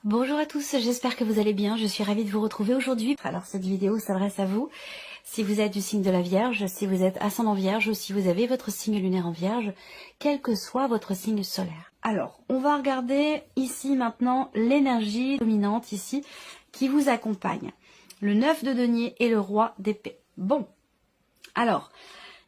Bonjour à tous, j'espère que vous allez bien, je suis ravie de vous retrouver aujourd'hui. Alors cette vidéo s'adresse à vous, si vous êtes du signe de la Vierge, si vous êtes ascendant Vierge ou si vous avez votre signe lunaire en Vierge, quel que soit votre signe solaire. Alors, on va regarder ici maintenant l'énergie dominante ici qui vous accompagne. Le 9 de denier et le roi d'épée. Bon, alors,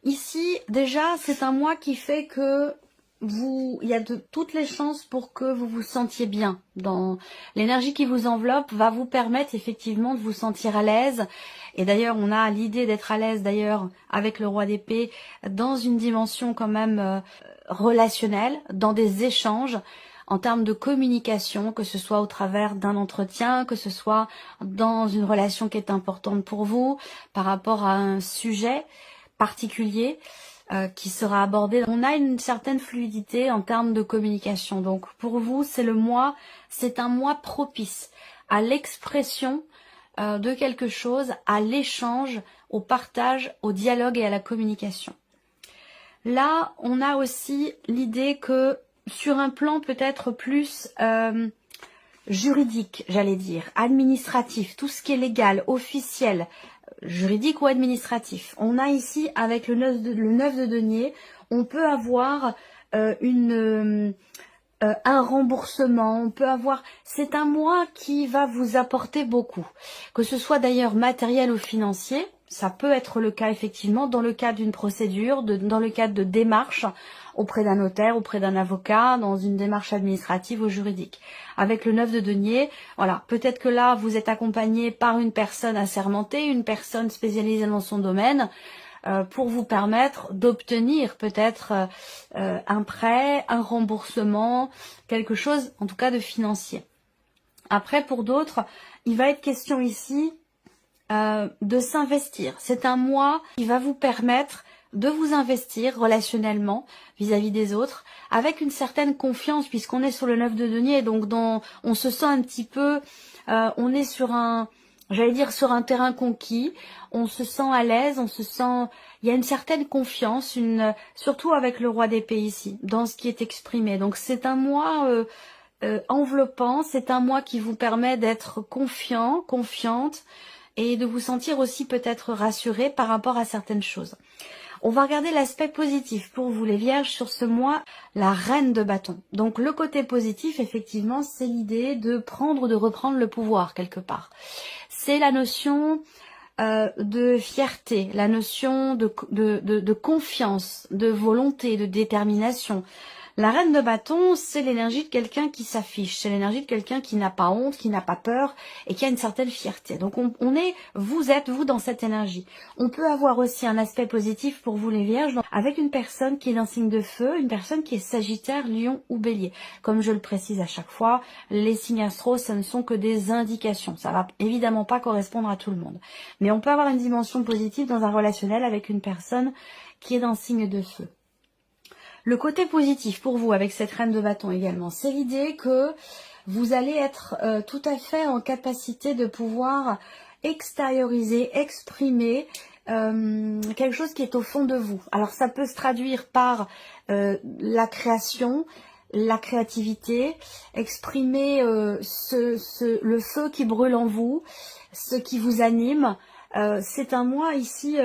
ici déjà c'est un mois qui fait que il y a toutes les chances pour que vous vous sentiez bien. Dans l'énergie qui vous enveloppe va vous permettre effectivement de vous sentir à l'aise. Et d'ailleurs, on a l'idée d'être à l'aise d'ailleurs avec le roi d'épée dans une dimension quand même relationnelle, dans des échanges en termes de communication, que ce soit au travers d'un entretien, que ce soit dans une relation qui est importante pour vous, par rapport à un sujet particulier. Qui sera abordé. On a une certaine fluidité en termes de communication. Donc pour vous, c'est un mois propice à l'expression de quelque chose, à l'échange, au partage, au dialogue et à la communication. Là, on a aussi l'idée que sur un plan peut-être plus juridique, j'allais dire, administratif, tout ce qui est légal, officiel, juridique ou administratif. On a ici, avec le 9 de denier, on peut avoir un remboursement, on peut avoir... C'est un mois qui va vous apporter beaucoup, que ce soit d'ailleurs matériel ou financier. Ça peut être le cas effectivement dans le cadre d'une procédure, dans le cadre de démarches auprès d'un notaire, auprès d'un avocat, dans une démarche administrative ou juridique. Avec le 9 de denier, voilà, peut-être que là vous êtes accompagné par une personne assermentée, une personne spécialisée dans son domaine, pour vous permettre d'obtenir peut-être un prêt, un remboursement, quelque chose en tout cas de financier. Après pour d'autres, il va être question ici de s'investir. C'est un mois qui va vous permettre de vous investir relationnellement vis-à-vis des autres avec une certaine confiance puisqu'on est sur le 9 de denier, donc on se sent un petit peu, on est sur un, j'allais dire sur un terrain conquis, on se sent à l'aise, il y a une certaine confiance, surtout avec le roi d'épée ici, dans ce qui est exprimé. Donc c'est un mois enveloppant, c'est un mois qui vous permet d'être confiant, confiante, et de vous sentir aussi peut-être rassuré par rapport à certaines choses. On va regarder l'aspect positif pour vous les vierges sur ce mois, la reine de bâton. Donc le côté positif, effectivement, c'est l'idée de reprendre le pouvoir quelque part. C'est la notion de fierté, la notion de confiance, de volonté, de détermination. La reine de bâton, c'est l'énergie de quelqu'un qui s'affiche, c'est l'énergie de quelqu'un qui n'a pas honte, qui n'a pas peur et qui a une certaine fierté. Donc vous êtes dans cette énergie. On peut avoir aussi un aspect positif pour vous les vierges avec une personne qui est d'un signe de feu, une personne qui est Sagittaire, Lion ou Bélier. Comme je le précise à chaque fois, les signes astro, ce ne sont que des indications. Ça va évidemment pas correspondre à tout le monde. Mais on peut avoir une dimension positive dans un relationnel avec une personne qui est d'un signe de feu. Le côté positif pour vous avec cette reine de bâton également, c'est l'idée que vous allez être tout à fait en capacité de pouvoir extérioriser, exprimer quelque chose qui est au fond de vous. Alors ça peut se traduire par la création, la créativité, exprimer le feu qui brûle en vous, ce qui vous anime. C'est un mois ici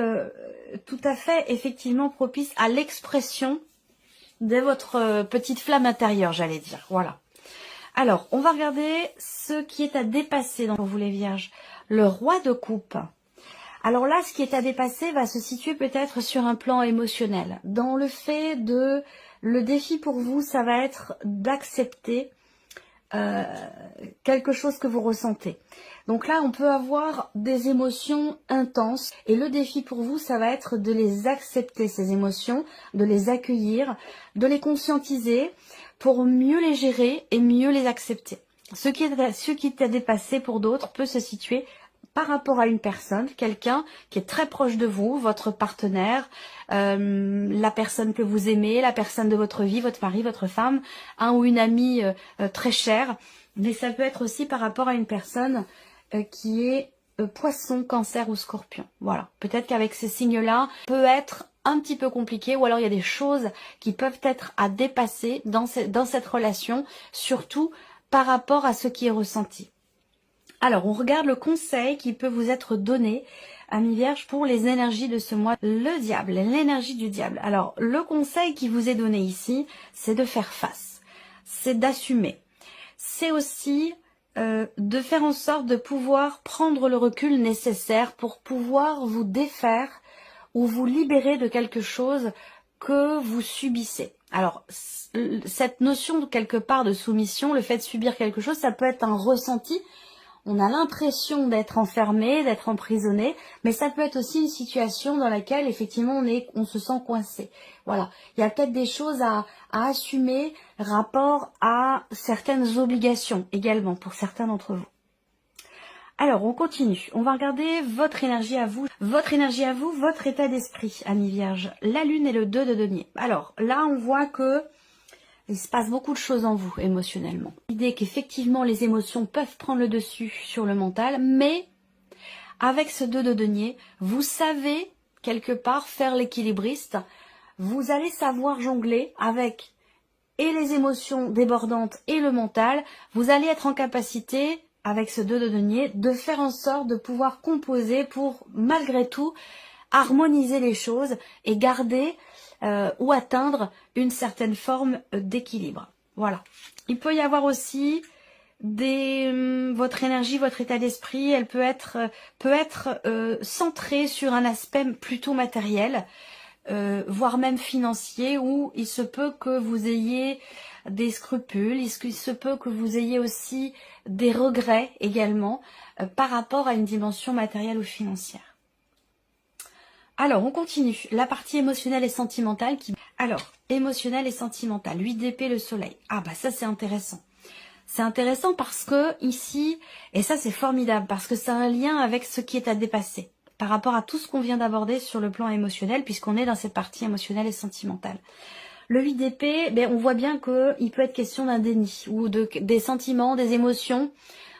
tout à fait effectivement propice à l'expression de votre petite flamme intérieure, j'allais dire. Voilà. Alors, on va regarder ce qui est à dépasser pour vous les vierges. Le roi de coupe. Alors là, ce qui est à dépasser va se situer peut-être sur un plan émotionnel. Dans le fait de... Le défi pour vous, ça va être d'accepter quelque chose que vous ressentez. Donc là, on peut avoir des émotions intenses et le défi pour vous, ça va être de les accepter, ces émotions, de les accueillir, de les conscientiser pour mieux les gérer et mieux les accepter. Ce qui est à dépasser pour d'autres peut se situer par rapport à une personne, quelqu'un qui est très proche de vous, votre partenaire, la personne que vous aimez, la personne de votre vie, votre mari, votre femme, un ou une amie très chère. Mais ça peut être aussi par rapport à une personne qui est poisson, cancer ou scorpion. Voilà, peut-être qu'avec ces signes-là, peut être un petit peu compliqué ou alors il y a des choses qui peuvent être à dépasser dans cette relation, surtout par rapport à ce qui est ressenti. Alors, on regarde le conseil qui peut vous être donné, amis vierges, pour les énergies de ce mois. Le diable, l'énergie du diable. Alors, le conseil qui vous est donné ici, c'est de faire face, c'est d'assumer. C'est aussi de faire en sorte de pouvoir prendre le recul nécessaire pour pouvoir vous défaire ou vous libérer de quelque chose que vous subissez. Alors, cette notion quelque part de soumission, le fait de subir quelque chose, ça peut être un ressenti. On a l'impression d'être enfermé, d'être emprisonné, mais ça peut être aussi une situation dans laquelle effectivement on se sent coincé. Voilà, il y a peut-être des choses à assumer rapport à certaines obligations également pour certains d'entre vous. Alors, on continue. On va regarder votre énergie à vous. Votre énergie à vous, votre état d'esprit, amis vierges. La lune et le 2 de denier. Alors, là, on voit que il se passe beaucoup de choses en vous, émotionnellement. L'idée qu'effectivement, les émotions peuvent prendre le dessus sur le mental, mais avec ce 2 de denier, vous savez, quelque part, faire l'équilibriste. Vous allez savoir jongler avec et les émotions débordantes et le mental. Vous allez être en capacité, avec ce 2 de denier, de faire en sorte de pouvoir composer pour, malgré tout, harmoniser les choses et garder ou atteindre une certaine forme d'équilibre. Voilà. Il peut y avoir aussi votre énergie, votre état d'esprit, elle peut être centrée sur un aspect plutôt matériel, voire même financier, où il se peut que vous ayez des scrupules, il se peut que vous ayez aussi des regrets également par rapport à une dimension matérielle ou financière. Alors, on continue. La partie émotionnelle et sentimentale. Alors, émotionnelle et sentimentale. 8 d'épée, le soleil. Ah bah ça, c'est intéressant. C'est intéressant parce que ici, et ça c'est formidable, parce que ça a un lien avec ce qui est à dépasser. Par rapport à tout ce qu'on vient d'aborder sur le plan émotionnel, puisqu'on est dans cette partie émotionnelle et sentimentale. Le 8 d'épée, ben, on voit bien qu'il peut être question d'un déni, ou des sentiments, des émotions,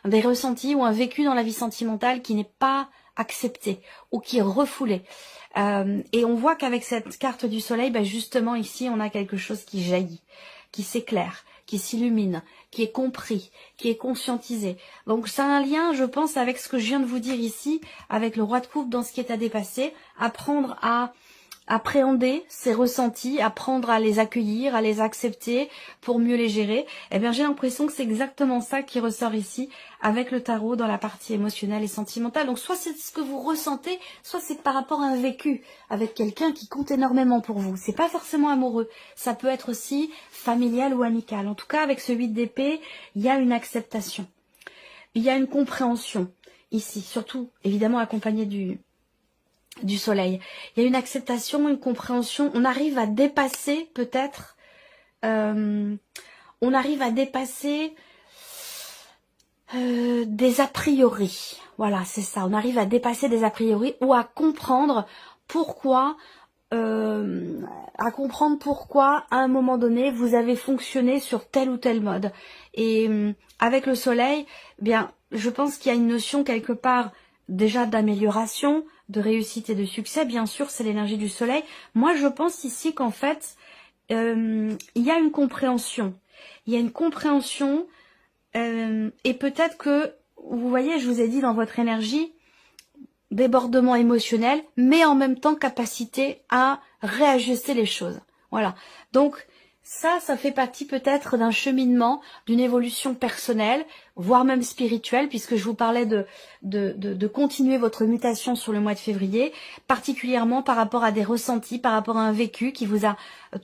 des ressentis, ou un vécu dans la vie sentimentale qui n'est pas accepté, ou qui est refoulé. Et on voit qu'avec cette carte du soleil, ben justement ici on a quelque chose qui jaillit, qui s'éclaire, qui s'illumine, qui est compris, qui est conscientisé. Donc ça a un lien, je pense, avec ce que je viens de vous dire ici, avec le roi de coupe dans ce qui est à dépasser, apprendre à appréhender ses ressentis, apprendre à les accueillir, à les accepter pour mieux les gérer. Eh bien, j'ai l'impression que c'est exactement ça qui ressort ici avec le tarot dans la partie émotionnelle et sentimentale. Donc, soit c'est ce que vous ressentez, soit c'est par rapport à un vécu avec quelqu'un qui compte énormément pour vous. C'est pas forcément amoureux. Ça peut être aussi familial ou amical. En tout cas, avec ce 8 d'épée, il y a une acceptation. Il y a une compréhension ici, surtout, évidemment, accompagné du soleil. Il y a une acceptation, une compréhension. On arrive à dépasser peut-être, on arrive à dépasser des a priori. Voilà, c'est ça. On arrive à dépasser des a priori ou à comprendre pourquoi, à un moment donné vous avez fonctionné sur tel ou tel mode. Et avec le soleil, eh bien, je pense qu'il y a une notion quelque part déjà d'amélioration, de réussite et de succès. Bien sûr, c'est l'énergie du soleil. Moi, je pense ici qu'en fait, il y a une compréhension. Il y a une compréhension et peut-être que, vous voyez, je vous ai dit dans votre énergie, débordement émotionnel, mais en même temps capacité à réajuster les choses. Voilà. Donc, ça fait partie peut-être d'un cheminement, d'une évolution personnelle, voire même spirituelle, puisque je vous parlais de continuer votre mutation sur le mois de février, particulièrement par rapport à des ressentis, par rapport à un vécu qui vous a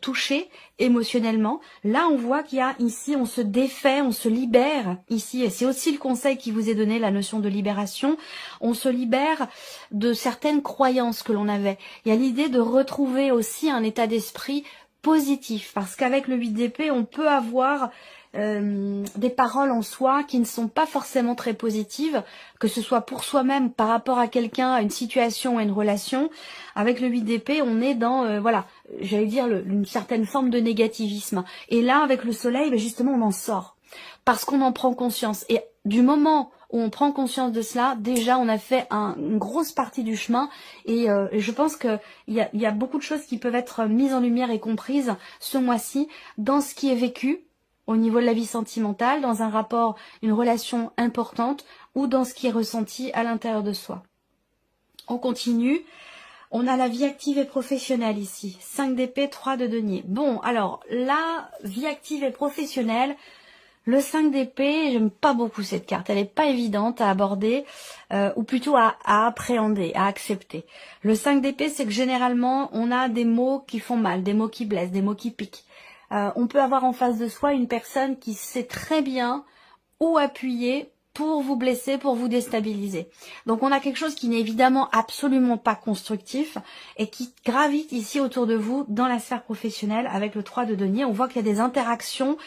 touché émotionnellement. Là, on voit qu'il y a ici, on se défait, on se libère ici, et c'est aussi le conseil qui vous est donné, la notion de libération. On se libère de certaines croyances que l'on avait. Il y a l'idée de retrouver aussi un état d'esprit positif, parce qu'avec le 8 d'épée, on peut avoir des paroles en soi qui ne sont pas forcément très positives, que ce soit pour soi-même, par rapport à quelqu'un, à une situation ou à une relation. Avec le 8 d'épée, on est dans, voilà, j'allais dire une certaine forme de négativisme. Et là, avec le soleil, ben justement, on en sort, parce qu'on en prend conscience. Et du moment où on prend conscience de cela, déjà on a fait une grosse partie du chemin, et je pense qu'il y a beaucoup de choses qui peuvent être mises en lumière et comprises ce mois-ci dans ce qui est vécu, au niveau de la vie sentimentale, dans un rapport, une relation importante ou dans ce qui est ressenti à l'intérieur de soi. On continue. On a la vie active et professionnelle ici. 5 d'épée, 3 de denier. Bon, alors, la vie active et professionnelle, le 5 d'épée, j'aime pas beaucoup cette carte. Elle est pas évidente à aborder, ou plutôt à appréhender, à accepter. Le 5 d'épée, c'est que généralement, on a des mots qui font mal, des mots qui blessent, des mots qui piquent. On peut avoir en face de soi une personne qui sait très bien où appuyer pour vous blesser, pour vous déstabiliser. Donc on a quelque chose qui n'est évidemment absolument pas constructif et qui gravite ici autour de vous dans la sphère professionnelle avec le 3 de denier. On voit qu'il y a des interactions,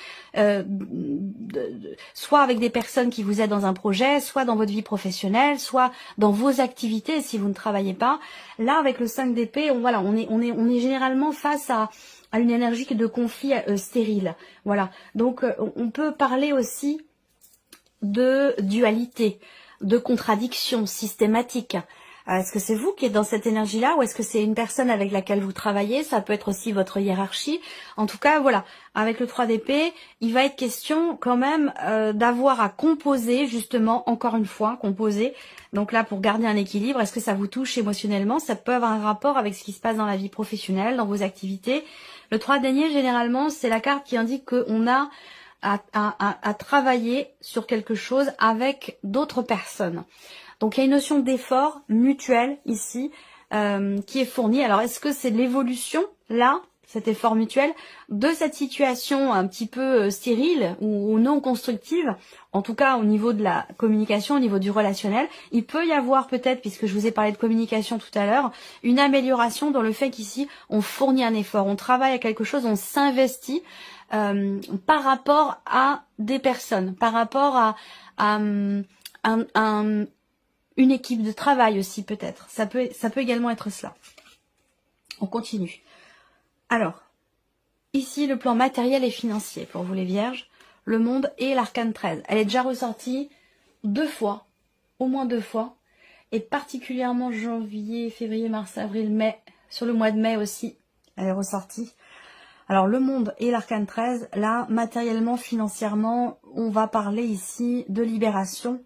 soit avec des personnes qui vous aident dans un projet, soit dans votre vie professionnelle, soit dans vos activités si vous ne travaillez pas. Là, avec le 5 d'épée, on est généralement face à une énergie de conflit stérile. Voilà. Donc on peut parler aussi de dualité, de contradiction systématique. Est-ce que c'est vous qui êtes dans cette énergie-là ou est-ce que c'est une personne avec laquelle vous travaillez? Ça peut être aussi votre hiérarchie. En tout cas, voilà, avec le 3 d'épée, il va être question quand même d'avoir à composer, justement, encore une fois, composer. Donc là, pour garder un équilibre, est-ce que ça vous touche émotionnellement? Ça peut avoir un rapport avec ce qui se passe dans la vie professionnelle, dans vos activités. Le 3 de denier, généralement, c'est la carte qui indique qu'on a à travailler sur quelque chose avec d'autres personnes. Donc il y a une notion d'effort mutuel ici qui est fournie. Alors est-ce que c'est l'évolution là, cet effort mutuel, de cette situation un petit peu stérile ou non constructive, en tout cas au niveau de la communication, au niveau du relationnel? Il peut y avoir peut-être, puisque je vous ai parlé de communication tout à l'heure, une amélioration dans le fait qu'ici on fournit un effort, on travaille à quelque chose, on s'investit par rapport à des personnes, par rapport à une équipe de travail aussi peut-être. Ça peut également être cela. On continue. Alors, ici le plan matériel et financier pour vous les vierges, le monde et l'arcane 13. Elle est déjà ressortie 2 fois, au moins 2 fois, et particulièrement janvier, février, mars, avril, mai, sur le mois de mai aussi, elle est ressortie. Alors le monde et l'arcane 13, là, matériellement, financièrement, on va parler ici de libération,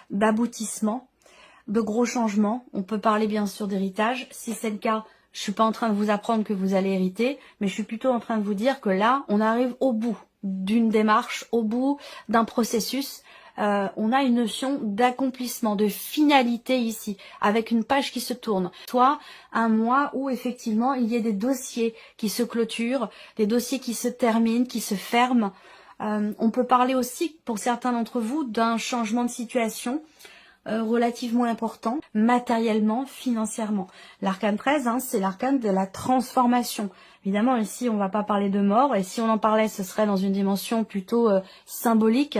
d'aboutissement, de gros changements. On peut parler bien sûr d'héritage. Si c'est le cas, je suis pas en train de vous apprendre que vous allez hériter, mais je suis plutôt en train de vous dire que là, on arrive au bout d'une démarche, au bout d'un processus. On a une notion d'accomplissement, de finalité ici, avec une page qui se tourne. Soit un mois où effectivement il y a des dossiers qui se clôturent, des dossiers qui se terminent, qui se ferment. On peut parler aussi, pour certains d'entre vous, d'un changement de situation relativement important, matériellement, financièrement. L'arcane 13, c'est l'arcane de la transformation. Évidemment, ici, on ne va pas parler de mort, et si on en parlait, ce serait dans une dimension plutôt symbolique,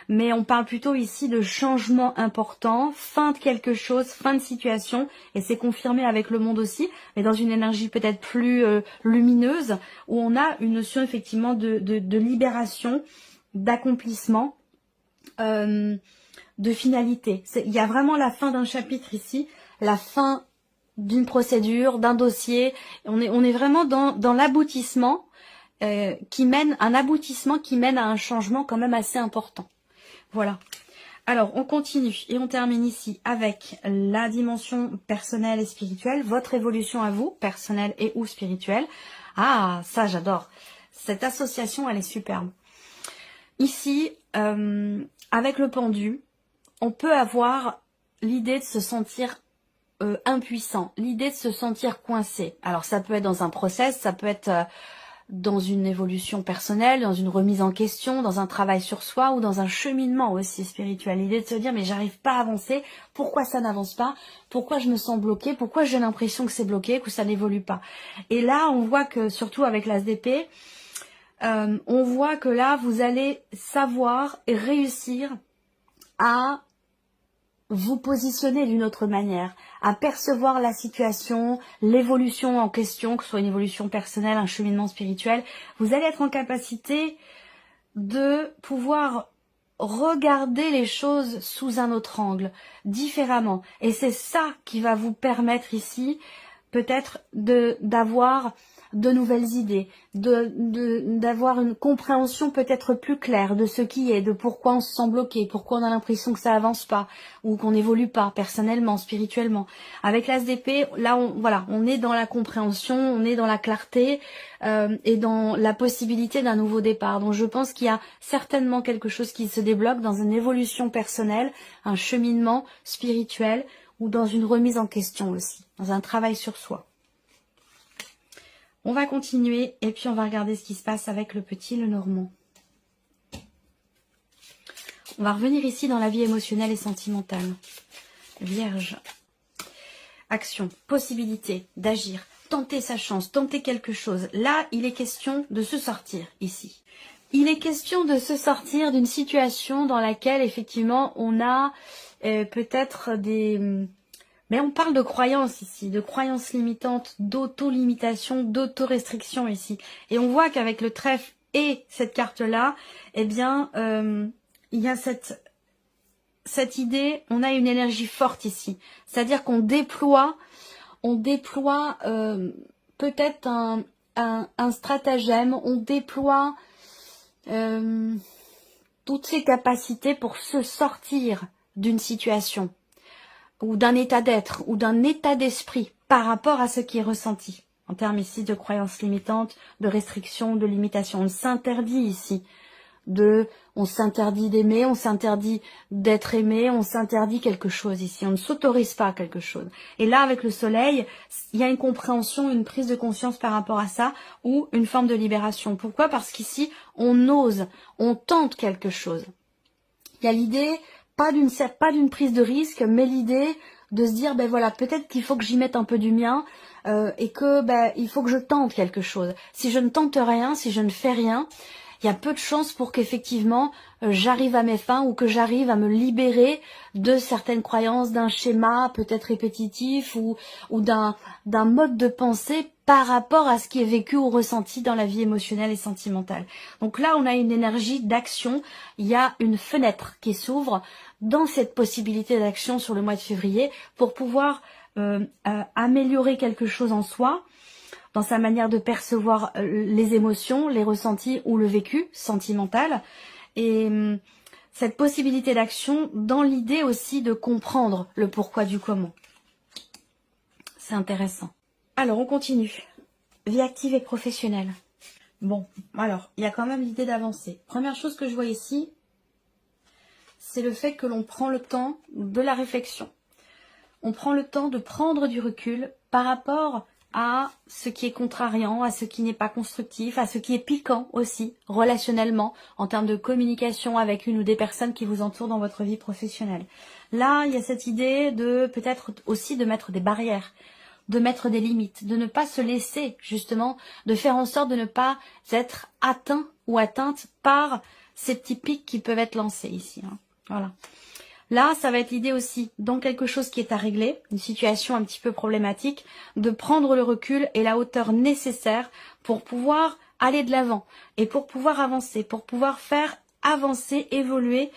mais on parle plutôt ici de changement important, fin de quelque chose, fin de situation, et c'est confirmé avec le monde aussi, mais dans une énergie peut-être plus lumineuse, où on a une notion effectivement de libération, d'accomplissement, de finalité. Il y a vraiment la fin d'un chapitre ici, la fin d'une procédure, d'un dossier. On est vraiment dans l'aboutissement qui mène à un changement quand même assez important. Voilà. Alors, on continue et on termine ici avec la dimension personnelle et spirituelle, votre évolution à vous, personnelle et ou spirituelle. Ah, ça j'adore. Cette association, elle est superbe. Ici, avec le pendu, on peut avoir l'idée de se sentir impuissant, l'idée de se sentir coincé. Alors ça peut être dans un process, ça peut être dans une évolution personnelle, dans une remise en question, dans un travail sur soi ou dans un cheminement aussi spirituel. L'idée de se dire mais j'arrive pas à avancer, pourquoi ça n'avance pas, pourquoi je me sens bloquée, pourquoi j'ai l'impression que c'est bloqué, que ça n'évolue pas. Et là on voit que surtout avec l'as d'épée, on voit que là vous allez savoir et réussir à vous positionner d'une autre manière, à percevoir la situation, l'évolution en question, que ce soit une évolution personnelle, un cheminement spirituel. Vous allez être en capacité de pouvoir regarder les choses sous un autre angle, différemment. Et c'est ça qui va vous permettre ici, peut-être, d'avoir de nouvelles idées, d'avoir une compréhension peut-être plus claire de ce qui est, de pourquoi on se sent bloqué, pourquoi on a l'impression que ça avance pas, ou qu'on n'évolue pas personnellement, spirituellement. Avec l'As d'épée, là, voilà, on est dans la compréhension, on est dans la clarté et dans la possibilité d'un nouveau départ. Donc je pense qu'il y a certainement quelque chose qui se débloque dans une évolution personnelle, un cheminement spirituel, ou dans une remise en question aussi, dans un travail sur soi. On va continuer et puis on va regarder ce qui se passe avec le petit Lenormand. On va revenir ici dans la vie émotionnelle et sentimentale. Vierge. Action, possibilité d'agir, tenter sa chance, tenter quelque chose. Là, il est question de se sortir ici. Il est question de se sortir d'une situation dans laquelle effectivement on a peut-être des... Mais on parle de croyances ici, de croyances limitantes, d'auto-limitation, d'auto-restriction ici. Et on voit qu'avec le trèfle et cette carte-là, eh bien, il y a cette idée, on a une énergie forte ici. C'est-à-dire qu'on déploie peut-être un stratagème, on déploie toutes ses capacités pour se sortir d'une situation, ou d'un état d'être, ou d'un état d'esprit par rapport à ce qui est ressenti. En termes ici de croyances limitantes, de restrictions, de limitations. On s'interdit ici on s'interdit d'aimer, on s'interdit d'être aimé, on s'interdit quelque chose ici. On ne s'autorise pas quelque chose. Et là, avec le soleil, il y a une compréhension, une prise de conscience par rapport à ça, ou une forme de libération. Pourquoi? Parce qu'ici, on ose, on tente quelque chose. Il y a l'idée, pas d'une prise de risque, mais l'idée de se dire, ben voilà, peut-être qu'il faut que j'y mette un peu du mien, et que il faut que je tente quelque chose. Si je ne tente rien, si je ne fais rien, il y a peu de chances pour qu'effectivement j'arrive à mes fins, ou que j'arrive à me libérer de certaines croyances, d'un schéma peut-être répétitif, ou d'un mode de pensée par rapport à ce qui est vécu ou ressenti dans la vie émotionnelle et sentimentale. Donc là, on a une énergie d'action, il y a une fenêtre qui s'ouvre dans cette possibilité d'action sur le mois de février pour pouvoir améliorer quelque chose en soi, dans sa manière de percevoir les émotions, les ressentis ou le vécu sentimental. Et cette possibilité d'action dans l'idée aussi de comprendre le pourquoi du comment. C'est intéressant. Alors, on continue. Vie active et professionnelle. Bon, alors, il y a quand même l'idée d'avancer. Première chose que je vois ici, c'est le fait que l'on prend le temps de la réflexion. On prend le temps de prendre du recul par rapport à ce qui est contrariant, à ce qui n'est pas constructif, à ce qui est piquant aussi, relationnellement, en termes de communication avec une ou des personnes qui vous entourent dans votre vie professionnelle. Là, il y a cette idée de peut-être aussi de mettre des barrières, de mettre des limites, de ne pas se laisser, justement, de faire en sorte de ne pas être atteint ou atteinte par ces petits pics qui peuvent être lancés ici. Hein. Voilà. Là, ça va être l'idée aussi, dans quelque chose qui est à régler, une situation un petit peu problématique, de prendre le recul et la hauteur nécessaire pour pouvoir aller de l'avant et pour pouvoir avancer, pour pouvoir faire avancer, évoluer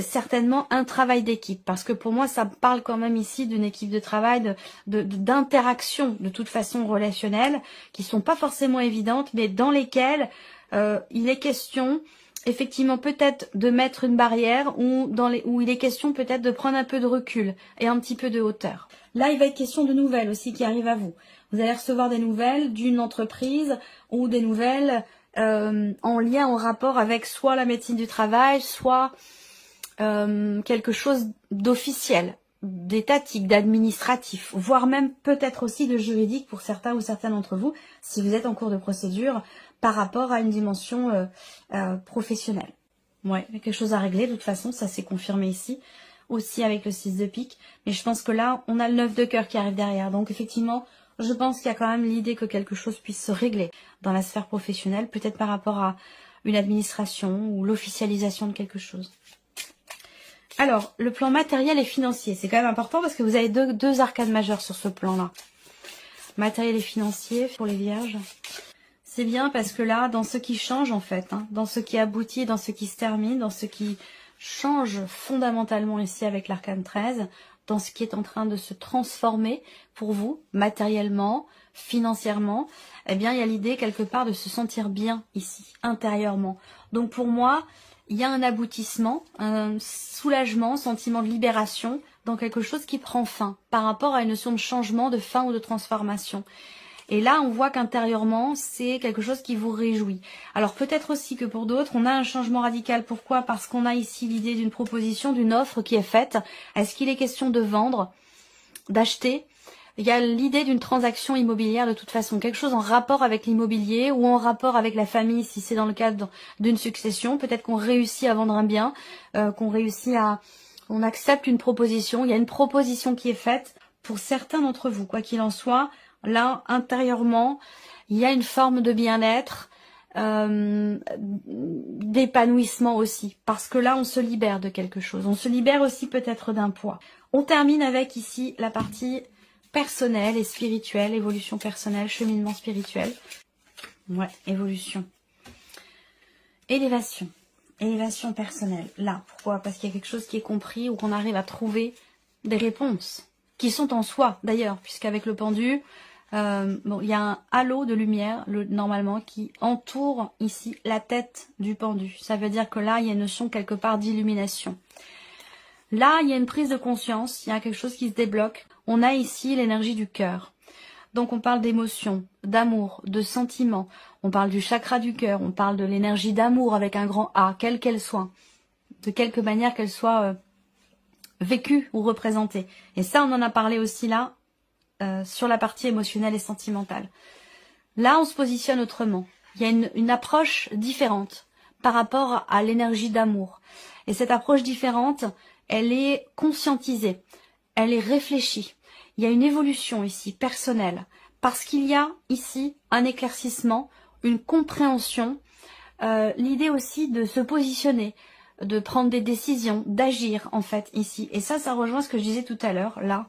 certainement un travail d'équipe. Parce que pour moi, ça parle quand même ici d'une équipe de travail, d'interaction de toute façon relationnelle, qui sont pas forcément évidentes, mais dans lesquelles il est question... effectivement peut-être de mettre une barrière où il est question peut-être de prendre un peu de recul et un petit peu de hauteur. Là, il va être question de nouvelles aussi qui arrivent à vous. Vous allez recevoir des nouvelles d'une entreprise ou des nouvelles en lien, en rapport avec soit la médecine du travail, soit quelque chose d'officiel, d'étatique, d'administratif, voire même peut-être aussi de juridique pour certains ou certaines d'entre vous, si vous êtes en cours de procédure, par rapport à une dimension professionnelle. Ouais, il y a quelque chose à régler, de toute façon, ça s'est confirmé ici, aussi avec le 6 de pique. Mais je pense que là, on a le 9 de cœur qui arrive derrière. Donc effectivement, je pense qu'il y a quand même l'idée que quelque chose puisse se régler dans la sphère professionnelle, peut-être par rapport à une administration ou l'officialisation de quelque chose. Alors, le plan matériel et financier, c'est quand même important parce que vous avez deux arcades majeures sur ce plan-là. Matériel et financier pour les vierges. C'est bien parce que là, dans ce qui change en fait, hein, dans ce qui aboutit, dans ce qui se termine, dans ce qui change fondamentalement ici avec l'arcane 13, dans ce qui est en train de se transformer pour vous, matériellement, financièrement, eh bien, il y a l'idée quelque part de se sentir bien ici, intérieurement. Donc pour moi, il y a un aboutissement, un soulagement, sentiment de libération dans quelque chose qui prend fin par rapport à une notion de changement, de fin ou de transformation. Et là, on voit qu'intérieurement, c'est quelque chose qui vous réjouit. Alors peut-être aussi que pour d'autres, on a un changement radical. Pourquoi? Parce qu'on a ici l'idée d'une proposition, d'une offre qui est faite. Est-ce qu'il est question de vendre, d'acheter? Il y a l'idée d'une transaction immobilière de toute façon, quelque chose en rapport avec l'immobilier ou en rapport avec la famille si c'est dans le cadre d'une succession. Peut-être qu'on réussit à vendre un bien, on accepte une proposition. Il y a une proposition qui est faite pour certains d'entre vous, quoi qu'il en soit. Là, intérieurement, il y a une forme de bien-être, d'épanouissement aussi. Parce que là, on se libère de quelque chose. On se libère aussi peut-être d'un poids. On termine avec ici la partie personnelle et spirituelle, évolution personnelle, cheminement spirituel. Ouais, évolution. Élévation. Élévation personnelle. Là, pourquoi? Parce qu'il y a quelque chose qui est compris ou qu'on arrive à trouver des réponses qui sont en soi d'ailleurs, puisqu'avec le pendu, il y a un halo de lumière normalement qui entoure ici la tête du pendu. Ça veut dire que là, il y a une notion quelque part d'illumination. Là, il y a une prise de conscience, il y a quelque chose qui se débloque. On a ici l'énergie du cœur. Donc on parle d'émotion, d'amour, de sentiments. On parle du chakra du cœur, on parle de l'énergie d'amour avec un grand A, quelle qu'elle soit. De quelque manière qu'elle soit vécue ou représentée. Et ça, on en a parlé aussi là, sur la partie émotionnelle et sentimentale. Là, on se positionne autrement. Il y a une approche différente par rapport à l'énergie d'amour. Et cette approche différente, elle est conscientisée, elle est réfléchie. Il y a une évolution ici, personnelle, parce qu'il y a ici un éclaircissement, une compréhension, l'idée aussi de se positionner, de prendre des décisions, d'agir en fait ici. Et ça rejoint ce que je disais tout à l'heure, là.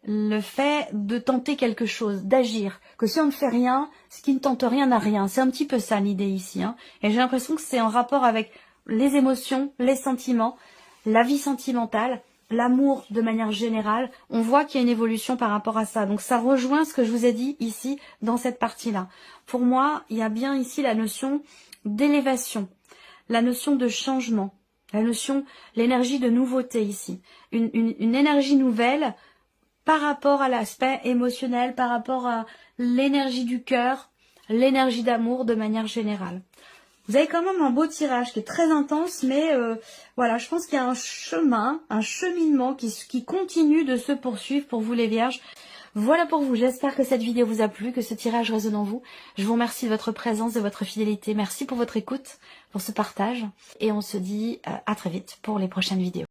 Le fait de tenter quelque chose, d'agir, que si on ne fait rien, ce qui ne tente rien n'a rien. C'est un petit peu ça l'idée ici. Hein. Et j'ai l'impression que c'est en rapport avec les émotions, les sentiments, la vie sentimentale, l'amour de manière générale. On voit qu'il y a une évolution par rapport à ça. Donc ça rejoint ce que je vous ai dit ici dans cette partie-là. Pour moi, il y a bien ici la notion d'élévation, la notion de changement, la notion, l'énergie de nouveauté ici. Une énergie nouvelle par rapport à l'aspect émotionnel, par rapport à l'énergie du cœur, l'énergie d'amour de manière générale. Vous avez quand même un beau tirage qui est très intense, mais voilà, je pense qu'il y a un chemin, un cheminement qui continue de se poursuivre pour vous les vierges. Voilà pour vous, j'espère que cette vidéo vous a plu, que ce tirage résonne en vous. Je vous remercie de votre présence, de votre fidélité. Merci pour votre écoute, pour ce partage. Et on se dit à très vite pour les prochaines vidéos.